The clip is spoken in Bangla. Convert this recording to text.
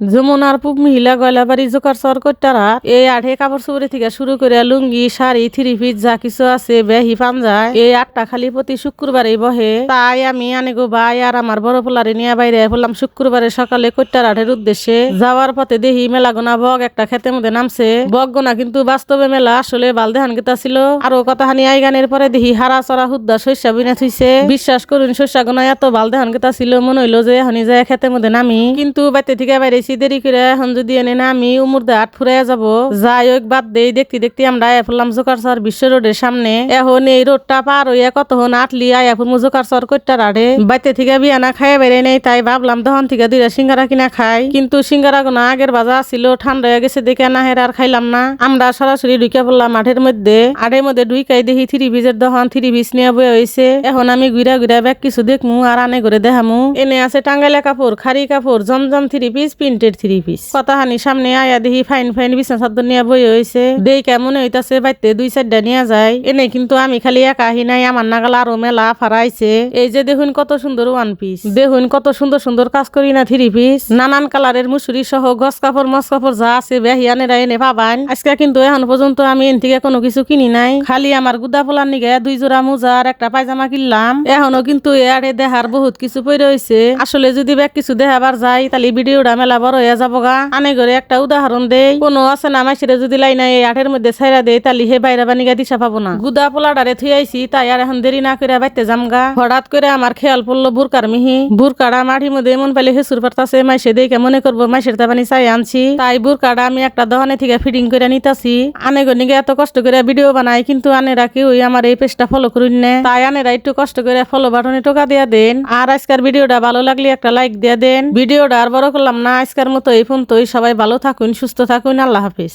যমুনার পুব মহিলা গয়লাবাড়ি জোকার সর কইটারা এই আঠে কাপড় চোপড়ে থেকে শুরু করে লুঙ্গি শাড়ি থ্রি পিস যা কিছু আছে বেহি পাঞ্জায় এই আটটা খালি প্রতি শুক্রবারে বহে। তাই আমি আনেগো ভাই আর আমার বড় পোলারে নিয়ে বাইরে বললাম শুক্রবারে সকালে কইটার আঠের উদ্দেশ্যে যাওয়ার পথে দেখি মেলা গোনা বগ একটা খেতের মধ্যে নামছে। বগ গোনা কিন্তু বাস্তবে মেলা আসলে বালদেহান গীতা ছিল। আরো কথাহানি আই গানের পরে দেখি হারা চড়া হুদ্দা শস্যা বিনা থুইছে। বিশ্বাস করুন শস্যা গোনা এত বালদেহান গীতা ছিল মনে হইলো যে এখনই যায় খেতের মধ্যে নামি, কিন্তু বাইতে থেকে বাইরে দেরি করে এখন যদি এনে না আমি উমুরদা আট ফুরাইয়া যাবো। যাই হোক বাদ দেই, দেখতে দেখতে আমরা ফেললাম জোকারচর বিশ্ব রোডের সামনে। এখন এই রোডটা পার হইয়া কতক্ষণ আটলি আয়া ফুরমু জোকারচর কইটার আড়ে। বাইতে থেকে বিয়ানা খাইয়া বেড়ে নেই, তাই ভাবলাম তখন থেকে দুইটা সিঙ্গারা কিনা খাই, কিন্তু সিঙ্গারা গোনা আগের বাজা ছিল ঠান্ডা হয়ে গেছে দেখে না হের আর খাইলাম না। আমরা সরাসরি ঢুকে পড়লাম মাঠের মধ্যে। আটের মধ্যে ঢুকাই দেখি থ্রি পিসের দহন থ্রি পিস নিয়ে বয়ে হয়েছে। এখন আমি ঘুরা ঘুরা ব্যাগ কিছু দেখমু আর আনে করে দেখামু। এনে আছে টাঙ্গাইলা কাপড়, খারি কাপড়, জমজম three piece, printed three piece. কথাহানি সামনে আয়া দেখি ফাইন ফাইন বিছনা চাদর নিয়ে বই হয়েছে। দেই কেমন হইতাছে বাইতে দুই চারটা নিয়ে যায়। এনে কিন্তু আমি খালি একা আহি নাই, আমার নাগাল আরো মেলা ফারাইছে। এই যে দেখুন কত সুন্দর ওয়ান পিস, দেখুন কত সুন্দর সুন্দর কাজ করি না থ্রি পিস, নানান কালারের মুসুরি সহ গস কাপড় মস কাপড় যা আছে বেহিয়ানেরা এনে পাবান। আজকে কিন্তু এখন পর্যন্ত আমি এন থেকে কোনো কিছু কিনি নাই, খালি আমার গুদা পোলার নিগে দুই জোড়া মোজা আর একটা পায়জামা কিনলাম। এখনো কিন্তু এয়ারে দেহার বহুত কিছু পড়ে রয়েছে। আসলে যদি ব্যাগ কিছু দেখাবার যাই তাহলে ভিডিওটা মেলা বড় হয়ে যাবো গা। আনে করে একটা উদাহরণ দেই, কোনো আছে না মাইসিরে যদি লাইনা এই আঠের মধ্যে ছাইরা দেয় তাহলে হে বাইরে বানিগা দিশা পাবো না। গুদা পোলাডারে থুই আইছি, তাই আর এখন দেরি না করে বাইতে জামগা। হঠাৎ করে আমার খেয়াল পড়লো বুরকার মিহি। বুরকাটা মাটির মধ্যে এমন পাইলে হেসুর পারতাছে, মাইসে দেখে মনে করবো মাইসের তাবানি চাই আনছি। তাই বুরকাটা আমি একটা দোকানে থেকে ফিটিং করে নিতাছি। আনে গনিগে এত কষ্ট করে ভিডিও বানাই, কিন্তু আনেরা কেউ আমার এই পেজটা ফলো করুন না। তাই আনেরা একটু কষ্ট করে ফলো বাটনে টোকা দিয়া দেন। আর আজকের ভিডিওটা ভালো লাগলে একটা লাইক দিয়া দেন। ভিডিওটা আর বড় করলাম না, আজকের মতো এই পর্যন্তই। সবাই ভালো থাকুন, সুস্থ থাকুন, আল্লাহ হাফিজ।